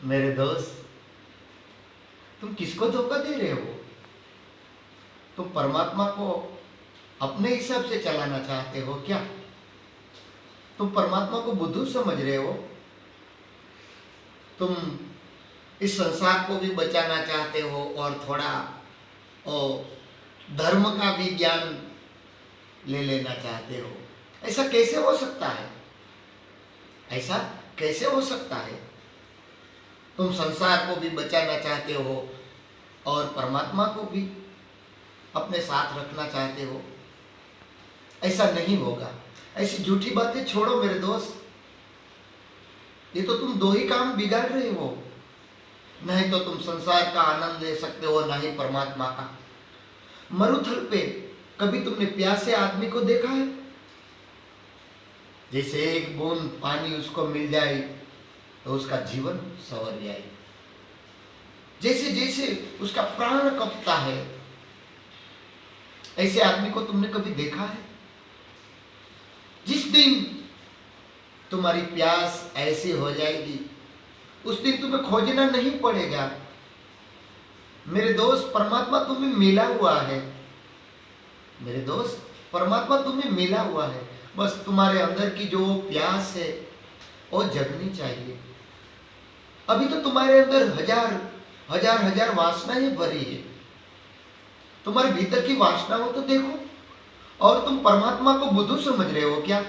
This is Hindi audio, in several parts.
मेरे दोस्त, तुम किसको धोखा दे रहे हो? तुम परमात्मा को अपने हिसाब से चलाना चाहते हो क्या? तुम परमात्मा को बुद्धू समझ रहे हो? तुम इस संसार को भी बचाना चाहते हो और थोड़ा धर्म का भी ज्ञान ले लेना चाहते हो। ऐसा कैसे हो सकता है? ऐसा कैसे हो सकता है? तुम संसार को भी बचाना चाहते हो और परमात्मा को भी अपने साथ रखना चाहते हो। ऐसा नहीं होगा। ऐसी झूठी बातें छोड़ो मेरे दोस्त। ये तो तुम दो ही काम बिगाड़ रहे हो। नहीं तो तुम संसार का आनंद ले सकते हो, ना ही परमात्मा का। मरुथल पे कभी तुमने प्यासे आदमी को देखा है? जैसे एक बूंद पानी उसको मिल जाए तो उसका जीवन संवर जाए। जैसे जैसे उसका प्राण कपता है, ऐसे आदमी को तुमने कभी देखा है? जिस दिन तुम्हारी प्यास ऐसी हो जाएगी, उस दिन तुम्हें खोजना नहीं पड़ेगा। मेरे दोस्त, परमात्मा तुम्हें मिला हुआ है। मेरे दोस्त, परमात्मा तुम्हें मिला हुआ है। बस तुम्हारे अंदर की जो प्यास है वो जगनी चाहिए। अभी तो तुम्हारे अंदर हजार वासनाएं भरी है। तुम्हारे भीतर की वासनाओं तो देखो। और तुम परमात्मा को बुद्धू समझ रहे हो क्या?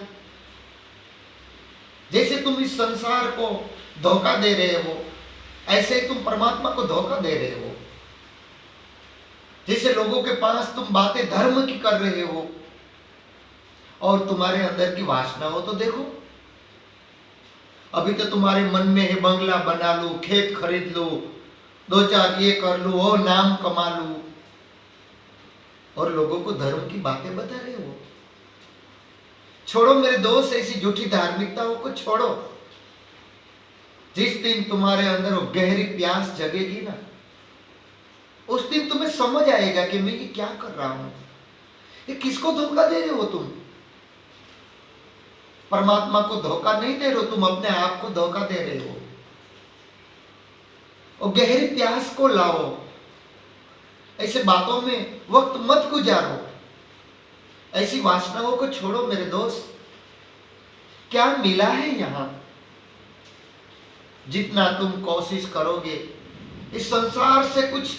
जैसे तुम इस संसार को धोखा दे रहे हो, ऐसे ही तुम परमात्मा को धोखा दे रहे हो। जैसे लोगों के पास तुम बातें धर्म की कर रहे हो और तुम्हारे अंदर की वासनाओं तो देखो। अभी तो तुम्हारे मन में है बंगला बना लूं, खेत खरीद लूं, 2-4 ये कर लूं, वो नाम कमा लूं, और लोगों को धर्म की बातें बता रहे हो। छोड़ो मेरे दोस्त, ऐसी झूठी धार्मिकताओं को छोड़ो। जिस दिन तुम्हारे अंदर वो गहरी प्यास जगेगी ना, उस दिन तुम्हें समझ आएगा कि मैं ये क्या कर रहा हूं। ये किसको धोखा दे रहे हो तुम? परमात्मा को धोखा नहीं दे रहे हो, तुम अपने आप को धोखा दे रहे हो। और गहरी प्यास को लाओ। ऐसे बातों में वक्त मत गुजारो। ऐसी वासनाओं को छोड़ो मेरे दोस्त। क्या मिला है यहां? जितना तुम कोशिश करोगे इस संसार से कुछ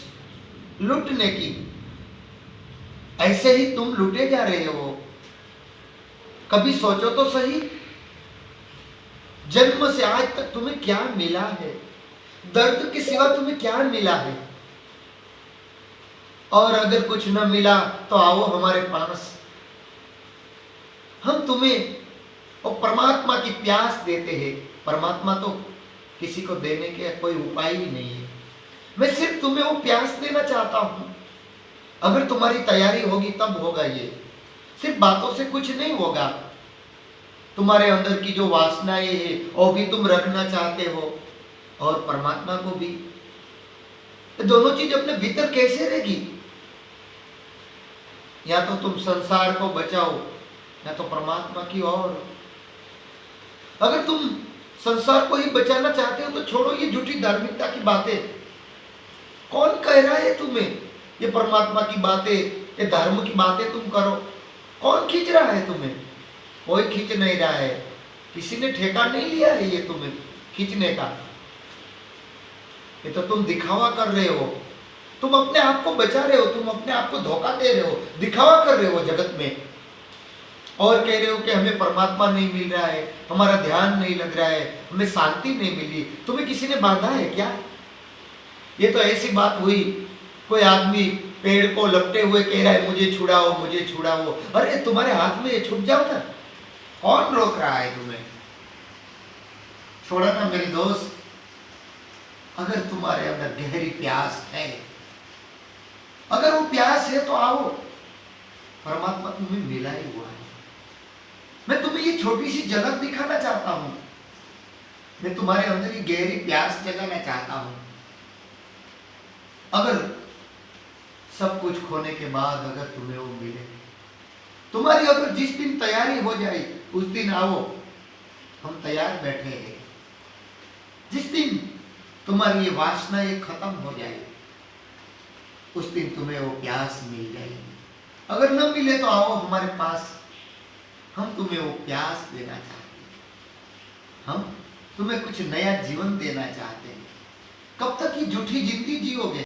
लूटने की, ऐसे ही तुम लूटे जा रहे हो। कभी सोचो तो सही, जन्म से आज तक तुम्हें क्या मिला है? दर्द के सिवा तुम्हें क्या मिला है? और अगर कुछ न मिला तो आओ हमारे पास, हम तुम्हें और परमात्मा की प्यास देते हैं। परमात्मा तो किसी को देने के कोई उपाय ही नहीं है। मैं सिर्फ तुम्हें वो प्यास देना चाहता हूं। अगर तुम्हारी तैयारी होगी तब होगा ये। सिर्फ बातों से कुछ नहीं होगा। तुम्हारे अंदर की जो वासनाएं है वो भी तुम रखना चाहते हो और परमात्मा को भी। तो दोनों चीज अपने भीतर कैसे रहेगी? या तो तुम संसार को बचाओ या तो परमात्मा की ओर। अगर तुम संसार को ही बचाना चाहते हो तो छोड़ो ये झूठी धार्मिकता की बातें। कौन कह रहा है तुम्हें ये परमात्मा की बातें, ये धर्म की बातें तुम करो? कौन खींच रहा है तुम्हें? कोई खींच नहीं रहा है। किसी ने ठेका नहीं लिया है ये तुम्हें खींचने का। ये तो तुम दिखावा कर रहे हो। तुम अपने आप को बचा रहे हो, तुम अपने आप को धोखा दे रहे हो, दिखावा कर रहे हो जगत में, और कह रहे हो कि हमें परमात्मा नहीं मिल रहा है, हमारा ध्यान नहीं लग रहा है, हमें शांति नहीं मिली। तुम्हें किसी ने बांधा है क्या? ये तो ऐसी बात हुई, कोई आदमी पेड़ को लपटे हुए कह रहा है मुझे छुड़ाओ, मुझे छुड़ाओ। अरे तुम्हारे हाथ में ये छुप जाओ ना, कौन रोक रहा है तुम्हें? छोड़ो ना मेरे दोस्त। अगर तुम्हारे अंदर गहरी प्यास है, अगर वो प्यास है तो आओ। परमात्मा तुम्हें मिला ही हुआ है। मैं तुम्हें ये छोटी सी झलक दिखाना चाहता हूं। मैं तुम्हारे अंदर ये गहरी प्यास जगाना चाहता हूं। अगर सब कुछ खोने के बाद अगर तुम्हें वो मिले, तुम्हारी अगर जिस दिन तैयारी हो जाए उस दिन आओ, हम तैयार बैठे हैं। जिस दिन तुम्हारी ये वासना ये खत्म हो जाएगी, उस दिन तुम्हें वो प्यास मिल जाएगी। अगर न मिले तो आओ हमारे पास, हम तुम्हें वो प्यास देना चाहते हैं, हम तुम्हें कुछ नया जीवन देना चाहते हैं। कब तक ये झूठी जिंदगी जियोगे?